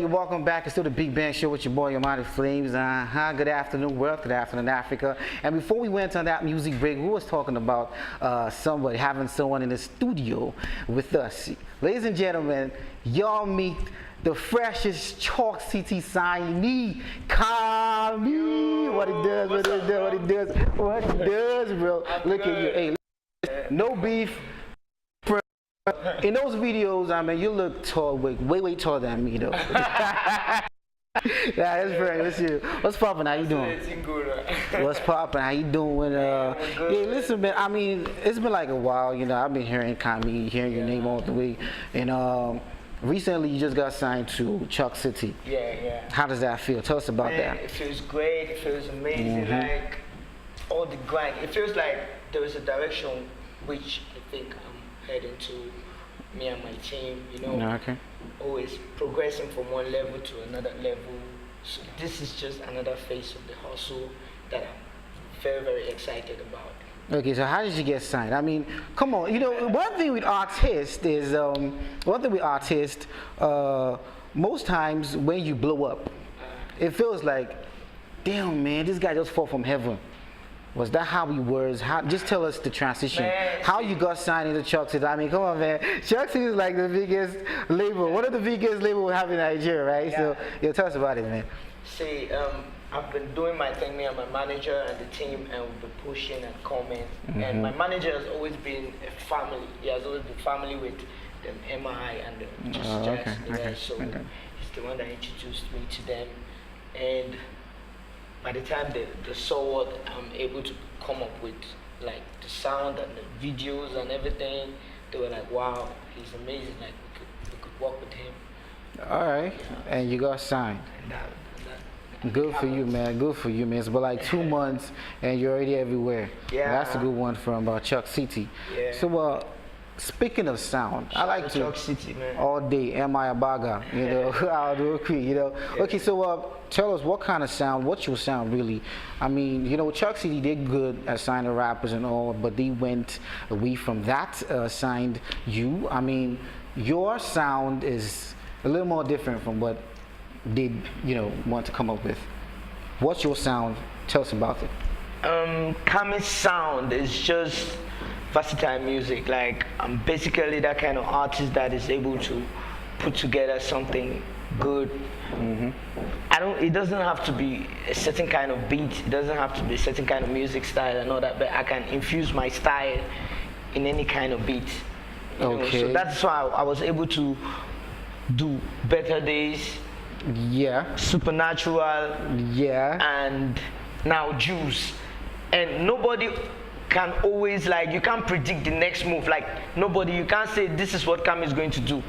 Welcome back. It's still the Big Bang Show with your boy, Amani Flames. Good afternoon, world. Good afternoon, Africa. And before we went on that music break, we was talking about having someone in the studio with us. Ladies and gentlemen, y'all meet the freshest Chalk City signee, Cameey. What he does, bro. Look at you. Hey, no beef. In those videos, I mean, you look tall, way taller than me, though. Yeah, that's right. Let's see. What's poppin'? How you doing? What's poppin'? How you doing? Yeah, listen, man. I mean, it's been like a while. You know, I've been hearing Cameey, hearing your name all the way, and recently you just got signed to Chalk City. Yeah. How does that feel? Tell us about that. It feels great. It feels amazing. Like all the grind. It feels like there is a direction which I think I'm heading to. Me and my team, you know, always progressing from one level to another level. So this is just another phase of the hustle that I'm very, very excited about. Okay, so how did you get signed? I mean, come on, you know, one thing with artists is, most times when you blow up, it feels like, damn man, this guy just fall from heaven. Was that how he was? Just tell us the transition. Man, how you got signed into Chalk City? I mean, come on, man. Chalk City is like the biggest label. One of the biggest labels we have in Nigeria, right? Yeah. So, tell us about it, man. See, I've been doing my thing, me and my manager and the team, and we've been pushing and coming. And my manager has always been a family. He has always been family with them MI and the Jazz. So he's the one that introduced me to them. And by the time they saw what I'm able to come up with, like the sound and the videos and everything, they were like, wow, he's amazing. Like we could work with him. All right, and you got signed. Good for you, man. Good for you, man. It's been like 2 months, and you're already everywhere. Yeah, that's a good one from Chalk City. Yeah. So, speaking of sound, I like to Chalk City, man. All day, M.I. Abaga, you know, I'll do it, you know. Yeah. Okay, so tell us what kind of sound, what's your sound really? I mean, you know, Chalk City did good at signing rappers and all, but they went away from that, signed you. I mean, your sound is a little more different from what they, you know, want to come up with. What's your sound? Tell us about it. Cameey's sound is just versatile music. Like I'm basically that kind of artist that is able to put together something good. It doesn't have to be a certain kind of beat. It doesn't have to be a certain kind of music style and all that. But I can infuse my style in any kind of beat. Okay. So that's why I was able to do Better Days. Yeah. Supernatural. Yeah. And now Juice. And nobody can always, like, you can't predict the next move. Like, you can't say this is what Cameey is going to do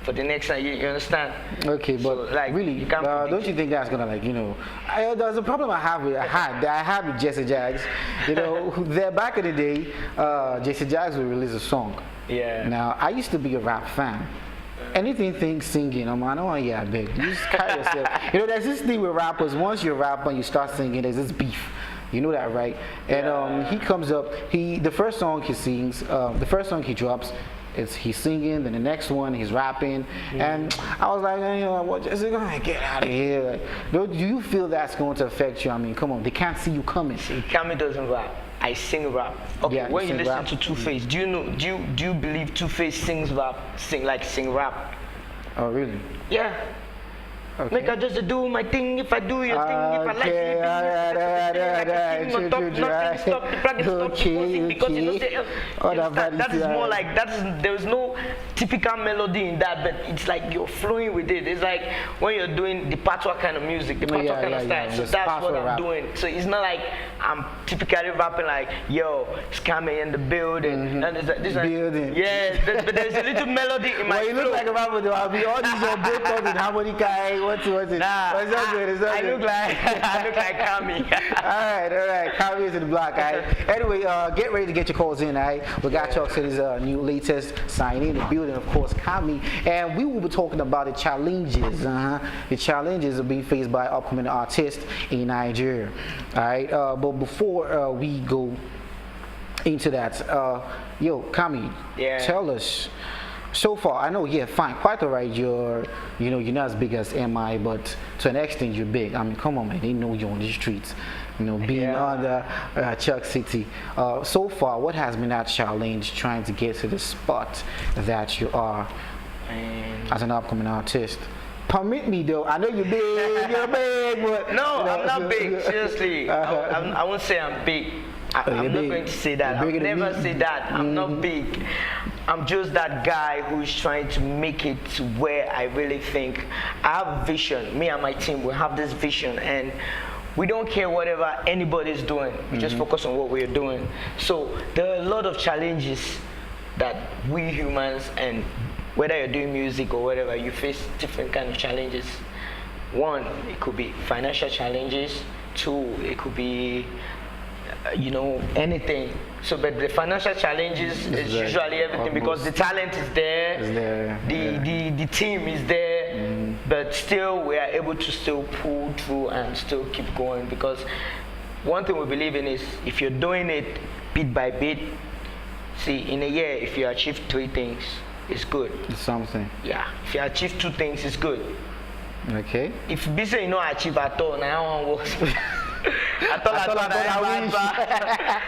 for the next time. You understand? Okay, but so, like, really, you can't don't you think that's gonna, like, you know, there's a problem I had with Jesse Jags. You know, back in the day, Jesse Jags would release a song. Yeah. Now, I used to be a rap fan. Anything singing, I don't want to hear it big. You just carry yourself. You know, there's this thing with rappers. Once you rap and you start singing, there's this beef. You know that, right? And he comes up. The first song he sings, the first song he drops, he's singing. Then the next one he's rapping. And I was like, you know, what? Is it gonna get out of here? Like, do you feel that's going to affect you? I mean, come on, they can't see you coming. See, Cameey doesn't rap. I sing rap. Okay, yeah, when you listen rap to Two-Face, do you believe Two-Face sings rap? Sing rap? Oh, really? Yeah. Okay. Make I just do my thing. If I do your thing, if I like it, nothing stop the practice, stop because you know, that is more like there is no typical melody in that, but it's like you're flowing with it. It's like when you're doing the patois kind of music, the patois kind of style. So that's what I'm doing. So it's not like I'm typically rapping like, yo, it's Cameey in the building, and this building. Yeah, but there's a little melody in my. Well, you look like a rapper though. I'll be all these both talking harmonica. What's it? Nah, it's not good. It's not I good. look like Cameey. all right. Cameey is in the block. All right. Anyway, get ready to get your calls in. All right. We got Chalk City's new latest signing in the building. building, of course, Cameey, and we will be talking about the challenges. The challenges are being faced by upcoming artists in Nigeria. All right, but before we go into that, yo, Cameey, tell us. So far, I know, yeah, fine, quite alright. You're not as big as MI, but to an extent, you're big. I mean, come on, man, they know you on the streets. Being on the Chuck City. So far, what has been that challenge trying to get to the spot that you are as an upcoming artist? Permit me though. I know you're big, but no, I'm not big. Seriously, I won't say I'm big. I'm not going to say that. I'll never say that. I'm not big. I'm just that guy who's trying to make it to where I really think I have a vision. Me and my team, we have this vision, and we don't care whatever anybody's doing. We just focus on what we're doing. So there are a lot of challenges that we humans, and whether you're doing music or whatever, you face different kind of challenges. One, it could be financial challenges. Two, it could be anything. So, but the financial challenges is usually everything because the talent is there, the team is there, but still we are able to still pull through and still keep going, because one thing we believe in is if you're doing it bit by bit, see, in a year, if you achieve 3 things, it's good. It's something. Yeah, if you achieve 2 things, it's good. Okay. If you say you don't achieve at all, now one was.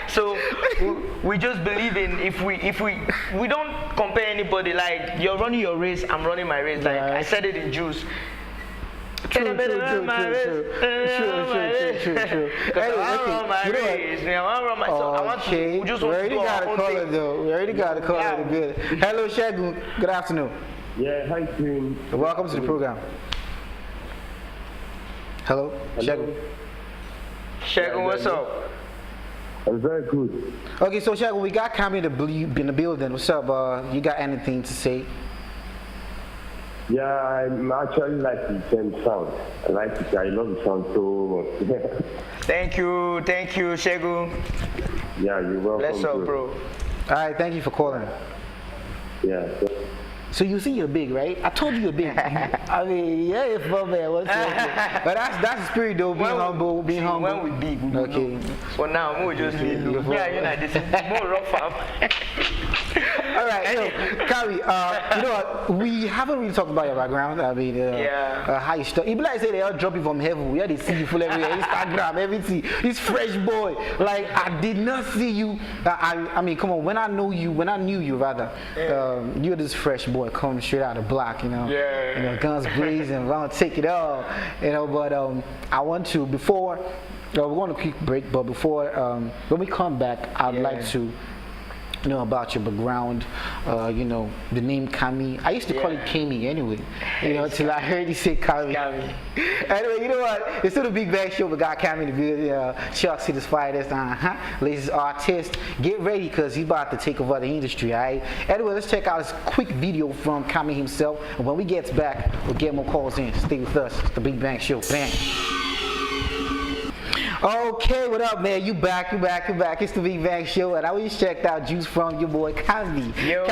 So we just believe in if we don't compare anybody. Like, you're running your race, I'm running my race. Like I said it in Jews. True. I want to just we already got a caller though. We already got a caller. Good. Hello, Shagun. Good afternoon. Yeah, hi, team. Welcome to the program. Hello, Shagun. Shagun, what's up? I'm very good. Okay, so Shagun, we got Cameey in the building. What's up? You got anything to say? Yeah, I'm actually like the same sound. I like it. I love the sound so much. Thank you, Shagun. Yeah, you're welcome. Bless up, bro. All right, thank you for calling. Yeah. So you see you're big, right? I told you you're big. I mean, yeah, it's fun, man. But that's the spirit, though. Being humble, being humble. When we big, we okay. For now, we just need to. Yeah, this is more rough up. All right, yo, Cameey, you know what? We haven't really talked about your background. I mean, how you start. Even like I say, they all drop you from heaven. Yeah, they see you full everywhere. Instagram, everything. This fresh boy. Like, I did not see you. I mean, come on. When I knew you rather, you're this fresh boy coming straight out of the block. Guns blazing. We're gonna take it all. But I want to before. We're going to quick break, but before when we come back, I'd like to know about your background, the name Cameey. I used to call it Cameey anyway, till I heard you say Cameey. Anyway, you know what? It's still the Big Bang Show. We got Cameey to be Chuck City's finest, latest artist. Get ready, because he's about to take over the industry, all right? Anyway, let's check out this quick video from Cameey himself, and when we get back, we'll get more calls in. Stay with us. It's the Big Bang Show. Bang. Okay, what up, man? You back. It's the Big Bang Show, and I always checked out Juice from your boy Cameey. Yo,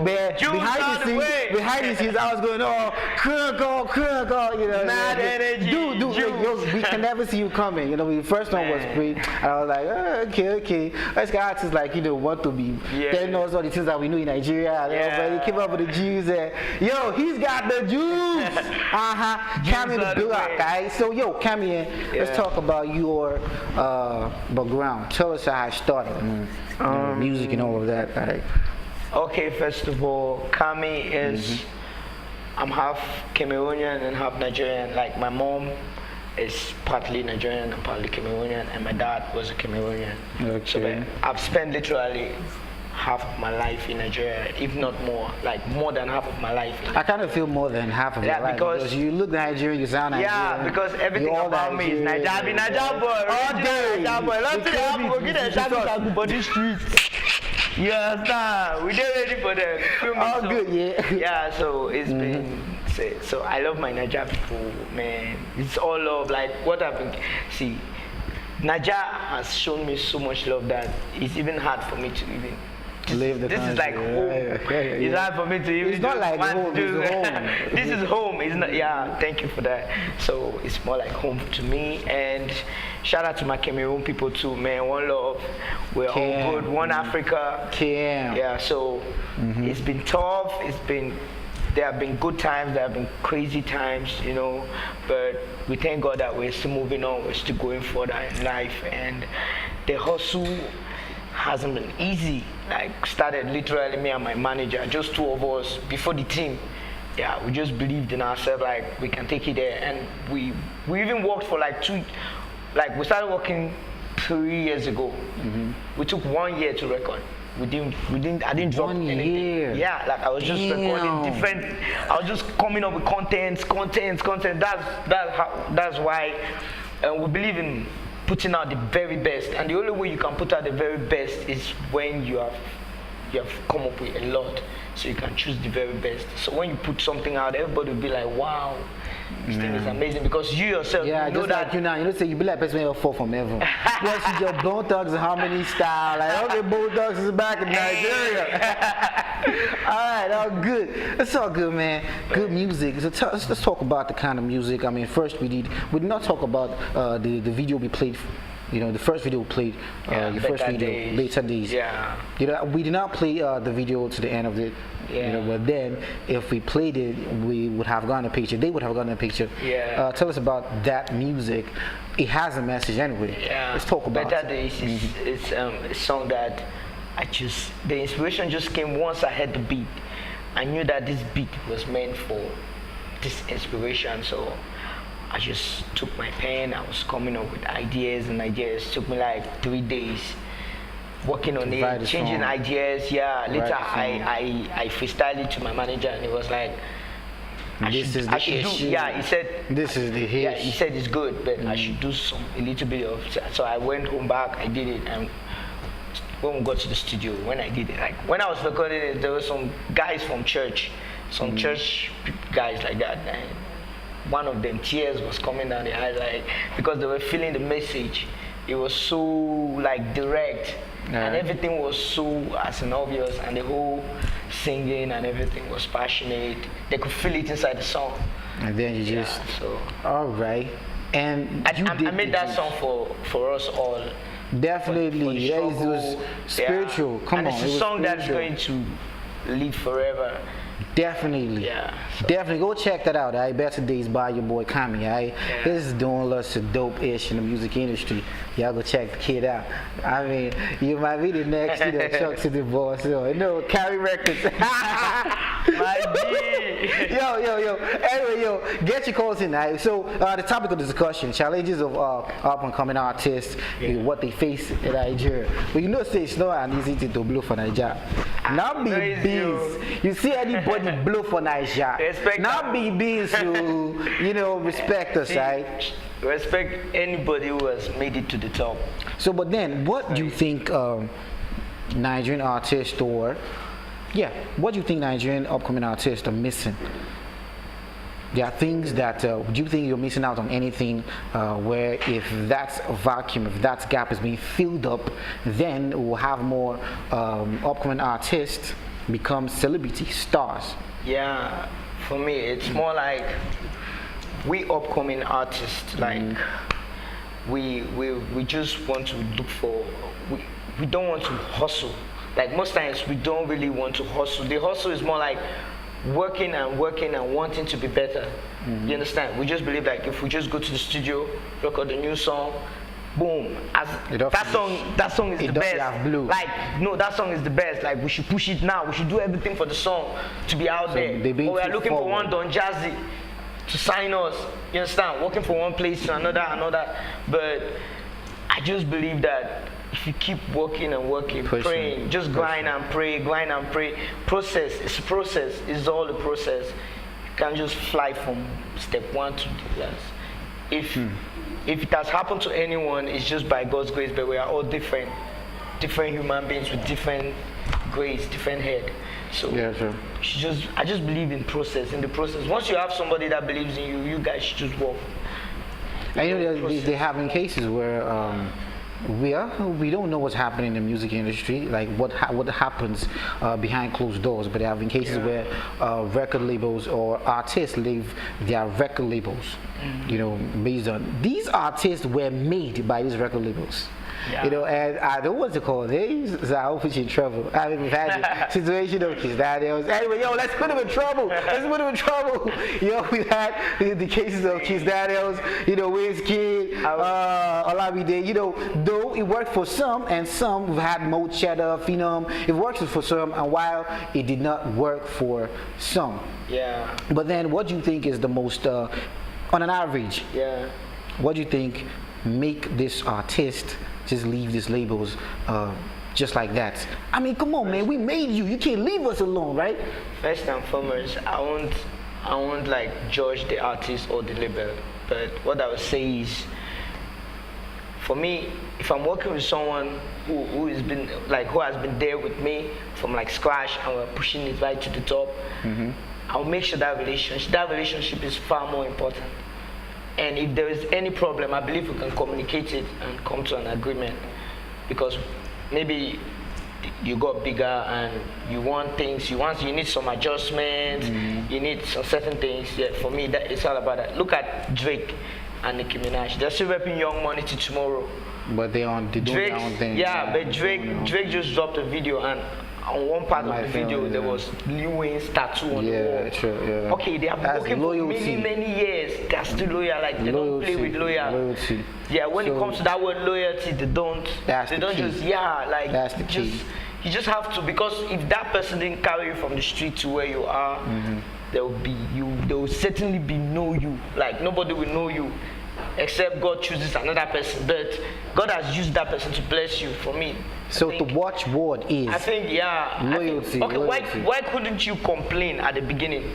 man, Juice behind the scenes, I was going, crunk, Mad energy. Dude, we can never see you coming. The first one was great, and I was like, okay. Let's get artists like, want to be telling us all the things that we know in Nigeria, and he came up with the juice, and he's got the juice. Cameey the block, guys. So, Cameey, let's talk about your background. Tell us how it started, music and all of that. Right? Okay, first of all, Cameey is, I'm half Cameroonian and half Nigerian. Like, my mom is partly Nigerian and partly Cameroonian, and my dad was a Cameroonian. Okay. So I've spent literally half of my life in Nigeria, if not more, like more than half of my life. I kind of feel more than half of your life, because you look Nigerian, you sound Nigerian. Yeah, because everything about me is Nigerian. Nigerian boy, all day. Nigerian boy. Let's say I'm going to get a shot for the streets. You understand? We did ready for them. All good, yeah. Yeah, so it's been. So I love my Nigerian people, man. It's all love. Like what happened? See, Nigeria has shown me so much love that it's even hard for me to even Leave the this is country. like home. It's hard for me to even. It's not like home. It's home. This is home. It's not. Yeah, thank you for that. So it's more like home to me. And shout out to my Cameroon people too, man. One love. We're all good. One Africa. Yeah. So it's been tough. There have been good times, there have been crazy times, you know, but we thank God that we're still moving on, we're still going further in life, and the hustle hasn't been easy. Like, started literally me and my manager, just two of us before the team. Yeah, we just believed in ourselves, like we can take it there, and we even worked for like we started working 3 years ago. We took 1 year to record. I didn't drop anything. Year. Yeah, like I was just recording different. I was just coming up with content. That's why we believe in putting out the very best. And the only way you can put out the very best is when you have come up with a lot, so you can choose the very best. So when you put something out, everybody will be like, wow. This thing is amazing because you yourself you know just that like you now, you be like person who fall from heaven. Once you get Bone Thugs and Harmony style, like okay, Bone Thugs is back in Nigeria. Alright, all good. It's all good, man. Good music. So let's talk about the kind of music. I mean, first we did not talk about the video we played. You know, the first video we played, your first video, Better Days. Yeah. You know, we did not play the video to the end of it. Yeah. You know, but then if we played it, we would have gotten a picture. They would have gotten a picture. Yeah. Tell us about that music. It has a message anyway. Yeah. Let's talk about Better Days is a song that the inspiration just came once I heard the beat. I knew that this beat was meant for this inspiration, so I just took my pen. I was coming up with ideas and ideas. It took me like 3 days working on it, changing ideas. Yeah, later I freestyled it to my manager, and he was like, he said this is the hit. Yeah, he said it's good, but I should do a little bit of. So I went home back, I did it, and when we got to the studio, when I did it, like when I was recording it, there were some guys from church, church guys like that, and one of them, tears was coming down the eyes, like, because they were feeling the message. It was so like direct, and everything was so as an obvious, and the whole singing and everything was passionate. They could feel it inside the song. And then you just all right. And I made that song for us all. Definitely, it was spiritual. Come on, it's a song that's going to live forever. Definitely. Yeah. Definitely go check that out. Better Days by your boy Cameey. Yeah. This is doing lots of dope-ish in the music industry. Y'all go check the kid out. I mean, you might be the next Chuck City boss. So, Carry Records. My G. Yo. Anyway, get your calls in. So the topic of the discussion: challenges of up-and-coming artists, what they face in Nigeria. But you know, say it's not an easy thing to blow for Nigeria. Not be beans. You see anybody blow for Nigeria? Not be beans to respect us, right? Respect anybody who has made it to the top. So, but then, what do you think Nigerian artists what do you think Nigerian upcoming artists are missing? There are things that, do you think you're missing out on anything where if that vacuum, if that gap is being filled up, then we'll have more upcoming artists become celebrity stars? Yeah, for me, it's more like we upcoming artists, like we just want to look for, we don't want to hustle. Like most times we don't really want to hustle. The hustle is more like working and wanting to be better. You understand? We just believe like if we just go to the studio, record a new song, boom. That song is the best. Like no, that song is the best. Like we should push it now. We should do everything for the song to be out there. But we are looking for one Don Jazzy to sign us. You understand? Working from one place to another. But I just believe that if you keep working and working, praying, just grind and pray. Process, it's a process. It's all the process. You can't just fly from step one to the last. If it has happened to anyone, it's just by God's grace. But we are all different human beings with different grace, different head. So I just believe in process. In the process, once you have somebody that believes in you, you guys should just work. I know they have in cases where We don't know what's happening in the music industry, like what happens behind closed doors. But there have been cases where record labels or artists leave their record labels, you know, based on these artists were made by these record labels. Yeah. You know, and I don't know what to call it. I'll put you in trouble. I mean, we've had a situation of Kiss Daniels. Anyway, yo, let's put him in trouble. Let's put him in trouble. You know, we've had the cases of Kiss Daniels, you know, Wizkid, Olamide. You know, though it worked for some, and some we've had Mo Cheddar, Phenom. It worked for some, and while it did not work for some. Yeah. But then, what do you think is the most, on an average? Yeah. What do you think make this artist just leave these labels just like that? I mean, come on, man, we made you. You can't leave us alone, right? First and foremost, I won't like judge the artist or the label, but what I would say is, for me, if I'm working with someone who has been there with me from like scratch and we're pushing it right to the top, I'll make sure that relationship is far more important. And if there is any problem, I believe we can communicate it and come to an agreement. Because maybe you got bigger and you want things, you need some adjustments, you need some certain things. Yeah, for me, it's all about that. Look at Drake and Nicki Minaj. They're still rapping Young Money to tomorrow. But they do their own thing. Yeah, but Drake just dropped a video, and on one part of the video there was Lil Wayne's tattoo on the wall. Yeah, true, yeah. Okay, they have been working for many years. They're still loyal, like they don't play with loyalty. Yeah, when it comes to that word loyalty, they don't that's the key. You just have to, because if that person didn't carry you from the street to where you are, there will certainly be you. Like nobody will know you except God chooses another person, but God has used that person to bless you. For me, so the watchword is, I think, loyalty. Okay, why couldn't you complain at the beginning?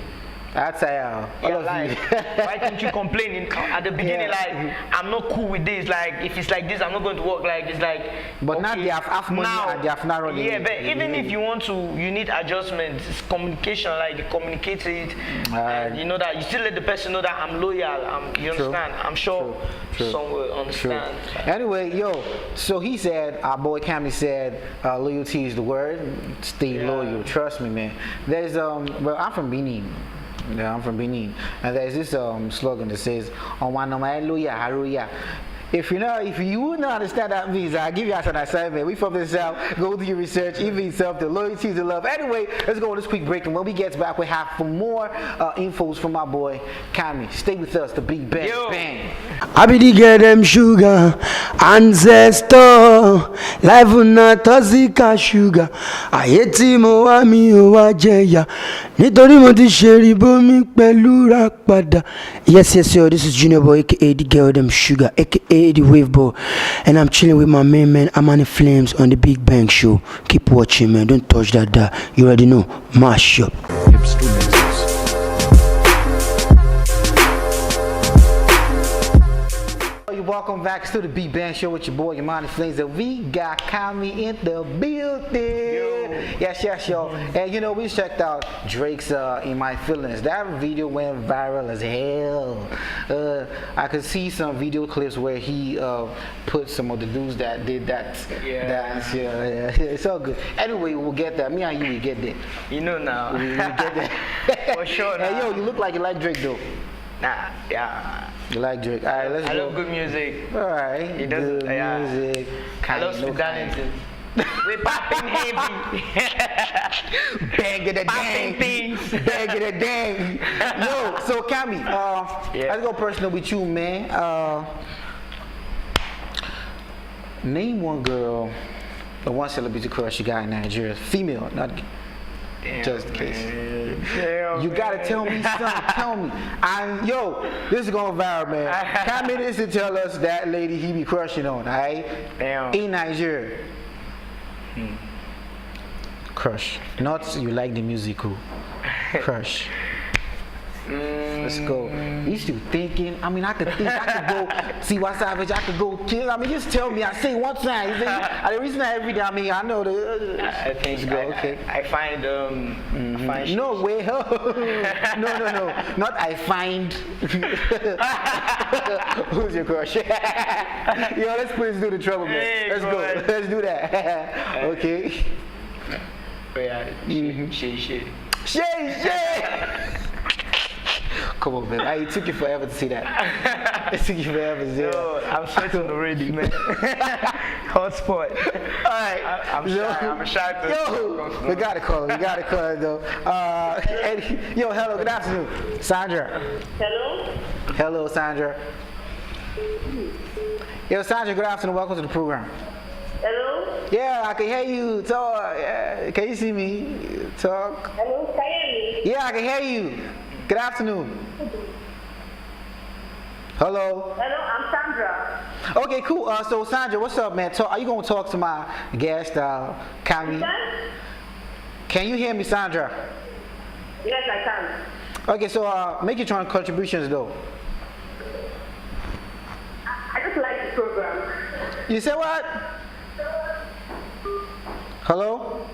That's why couldn't you complain at the beginning? Like, I'm not cool with this. Like, if it's like this, I'm not going to work like this. Like, but now they have half money and they have not running. Yeah, but even if you want to, you need adjustments. It's communication. Like, you communicate it. And you know that you still let the person know that I'm loyal. You understand? I'm sure some will understand. Anyway, so he said, our boy Cameey said, loyalty is the word. Stay loyal. Trust me, man. There's well, I'm from Benin. Yeah, I'm from Benin, and there's this slogan that says, if you would not understand that means, I'll give you as an assignment. We from the South, go do your research, even yourself, the loyalty is the love. Anyway, let's go on this quick break, and when we get back, we have for more infos from my boy Cameey. Stay with us, the Big Bang. Bang. I be the get them sugar, ancestor, life not toxic sugar. I hate him, mi o wa jeya, nítorí mo ti ṣe ribomi pẹ̀lú rapada. Yes, yo, this is Junior Boy, aka the girl them sugar, aka the wave ball, and I'm chilling with my main man Amani Flames on the Big Bang Show. Keep watching, man. Don't touch that. You already know. Mash up. Welcome back to the Big Bang Show with your boy, your Amani Flames, and we got Cameey in the building. Yes, yo. And we checked out Drake's In My Feelings. That video went viral as hell. I could see some video clips where he put some of the dudes that did that dance. Yeah. It's all good. Anyway, we'll get that. Me and you, we get that. You know now. We get that. For sure. Hey, yo, you look like you like Drake though. Nah, yeah. You like Drake? All right, let's go. I love good music. All right. He does. Music. I love Sudanity. We popping heavy. Bang of the dang. Bang of the dang. Yo, so Cameey, let's go personal with you, man. Name one girl or one celebrity crush you got in Nigeria. Female, not just in case. You gotta tell me something. Tell me. This is going viral, man. Cameey is to tell us that lady he be crushing on, alright? In Nigeria. Crush. Not you like the musical. Crush. Let's go. You still thinking? I mean, I could go see what's savage. I could go kill. I mean, just tell me. I say one time. You think, the reason I every day. I mean, I know the. I think. Let's go. Okay. I find. I find no way. no. Not I find. Who's your crush? Yo, let's please do the trouble, man. Hey, let's go. Let's do that. Okay. Yeah. Shay. Come on, man. It took you forever to see that. It took you forever to see that. Yo, I'm sweating already, man. Hot spot. Alright. I'm a shy person. Yo, we gotta call it though. Yo, hello, good afternoon. Sandra. Hello, Sandra. Yo, Sandra, good afternoon. Welcome to the program. Hello? Yeah, I can hear you talk. Can you see me talk? Hello, can you hear me? Yeah, I can hear you. Good afternoon. Hello. Hello, I'm Sandra. Okay, cool. So Sandra, what's up, man? Are you gonna talk to my guest, Cameey? Can you hear me, Sandra? Yes, I can. Okay, so make your own contributions, though. I just like the program. You said what? Hello?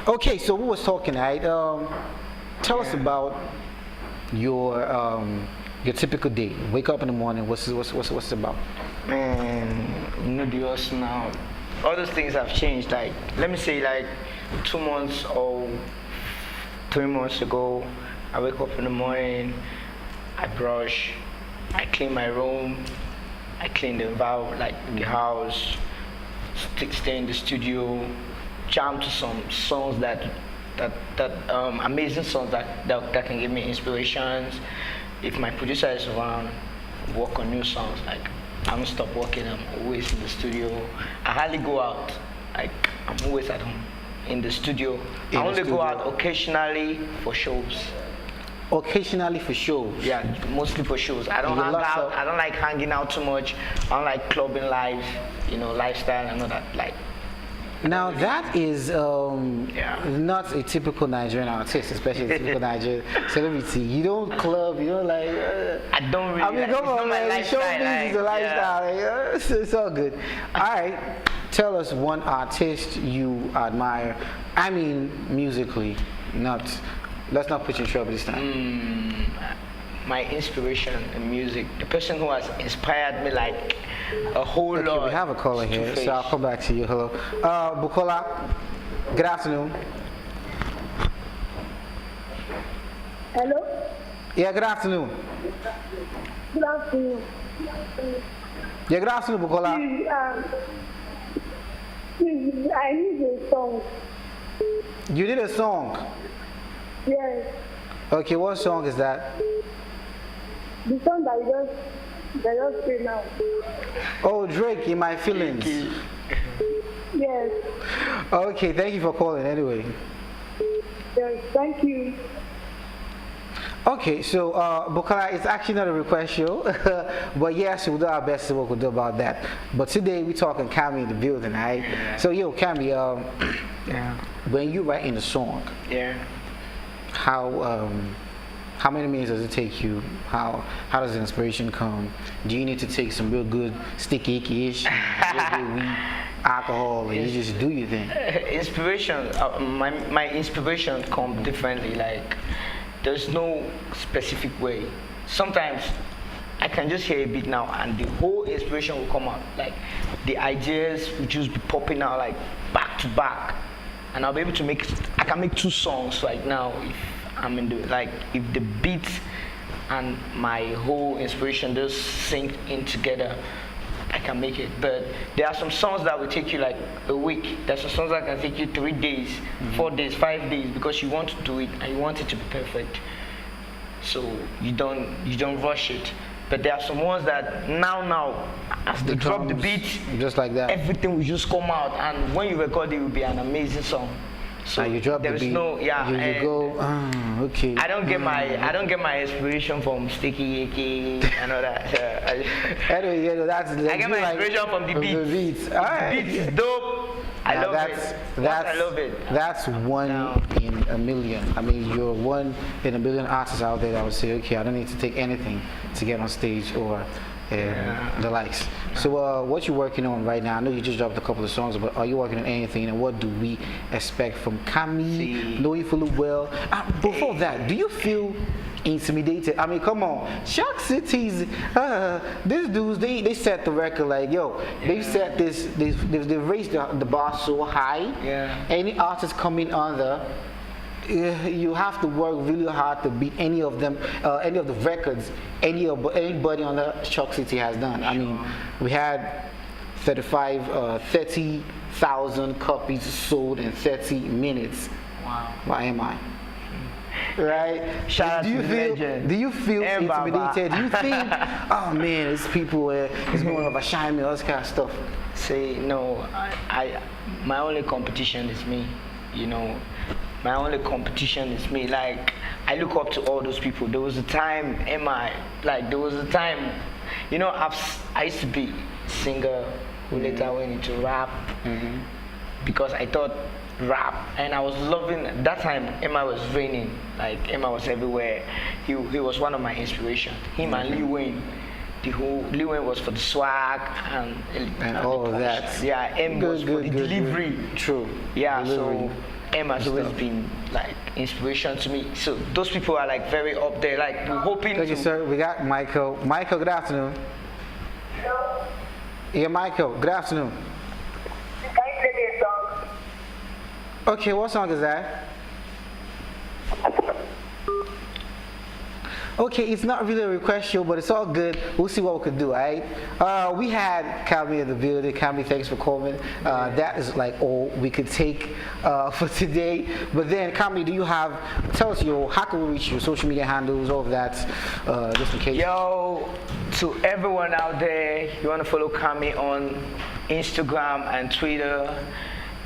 Okay, so we was talking, right? Tell us about your typical day. Wake up in the morning. What's it about? Man, the us now. All those things have changed. Like, let me say, like 2 months or 3 months ago, I wake up in the morning, I brush, I clean my room, I clean the house, stay in the studio, jam to some songs that amazing songs that can give me inspirations. If my producer is around, work on new songs. Like, I don't stop working. I'm always in the studio. I hardly go out. Like, I'm always at home in the studio. I only go out occasionally for shows. Occasionally for shows? Yeah, mostly for shows. I don't hang out. I don't like hanging out too much. I don't like clubbing life, lifestyle and all that. Like. Now that is not a typical Nigerian artist, especially a typical Nigerian celebrity. You don't club, you don't like. I don't really. I mean, come on, man. Show business is a lifestyle. Yeah. It's all good. All right, tell us one artist you admire. I mean, musically, not. Let's not put you in trouble this time. My inspiration in music, the person who has inspired me like a whole lot. We have a caller here, so I'll come back to you. Hello. Bukola, good afternoon. Hello? Yeah, good afternoon. Good afternoon. Yeah, good afternoon, Bukola. Please, I need a song. You did a song? Yes. Okay, what song is that? The song that you just play now. Oh, Drake, In My Feelings. Yes. Okay, thank you for calling anyway. Yes, thank you. Okay, so Bukola, it's actually not a request show, but yes, we'll do our best to what we'll do about that. But today we're talking Cameey in the building, right? Yeah. So yo, Cameey, when you write in a song, how many minutes does it take you? How does the inspiration come? Do you need to take some real good sticky icky-ish, real good weed, alcohol, and you just do your thing? Inspiration, my inspiration come differently. Like, there's no specific way. Sometimes I can just hear a beat now and the whole inspiration will come out. Like, the ideas will just be popping out like back to back. And I'll be able to I can make 2 songs right now if I'm in if the beat and my whole inspiration just sync in together, I can make it. But there are some songs that will take you like a week. There's some songs that can take you 3 days, 4 days, 5 days, because you want to do it and you want it to be perfect. So you don't rush it. But there are some ones that now as they drop the beat, just like that, everything will just come out, and when you record it will be an amazing song. So you drop the beat. You go. Okay. I don't get my inspiration from Sticky Icky and all that. Anyway, I get my inspiration from the beat. All right. The beat is dope. I Now love that's, it. That's, I love it. That's one in a million. I mean, you're one in a million artists out there that would say, okay, I don't need to take anything to get on stage or the likes. So what you working on right now? I know you just dropped a couple of songs, but are you working on anything, and what do we expect from Cameey? Know you fully well. Before that, do you feel intimidated? I mean, come on, Shock Cities, these dudes, they set the record like, yo, they've set this, they've raised the bar so high. Yeah. Any artist coming under, you have to work really hard to beat any of them, any of the records anybody on the Shock City has done. I mean, we had 30,000 copies sold in 30 minutes. Wow. By MI. Right? Shout out to the legend. Do you feel intimidated? Do you think, oh man, these people, it's more of a shine me, all this kind of stuff? Say no. My only competition is me. You know, my only competition is me. Like, I look up to all those people. There was a time, there was a time, you know, I used to be singer who later went into rap because I thought rap, and I was loving that time. Emma was reigning, like Emma was everywhere. He was one of my inspiration. Him and Lil Wayne. The whole Lil Wayne was for the swag and all of that. Yeah, M was for the delivery. True. Yeah, delivery. so Emma's always been like inspiration to me. So those people are like very up there. Like we're hoping. Thank you, sir. We got Michael. Michael, good afternoon. Hello? Yeah, Michael, good afternoon. Can you play me a song? Okay, what song is that? Okay, it's not really a request show, but it's all good. We'll see what we can do, all right? We had Cameey in the building. Cameey, thanks for coming. That is like all we could take for today. But then, Cameey, tell us how can we reach you? Social media handles, all of that, just in case. Yo, to everyone out there, you want to follow Cameey on Instagram and Twitter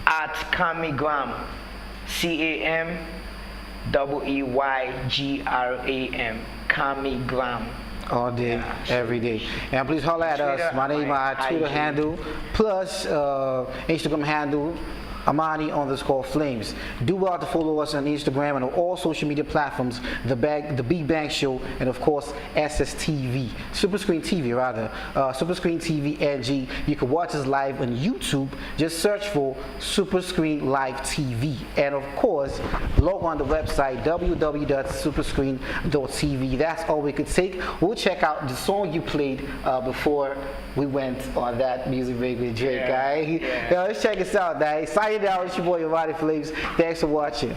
at CameeyGram, CameeyGram, CameeyGram. All day, every day. And please holler at us. My name, my Twitter handle, plus Instagram handle, Amani_Flames. Do well to follow us on Instagram and on all social media platforms, The Big Bang Show, and of course SSTV, Super Screen TV rather, Super Screen TV NG. You can watch us live on YouTube. Just search for Super Screen Live TV, and of course log on the website www.superscreen.tv. That's all we could take. We'll check out the song you played before we went on that music break with Drake. Alright, let's check this out, guys. Signing out, it's your boy Amani Flames. Thanks for watching.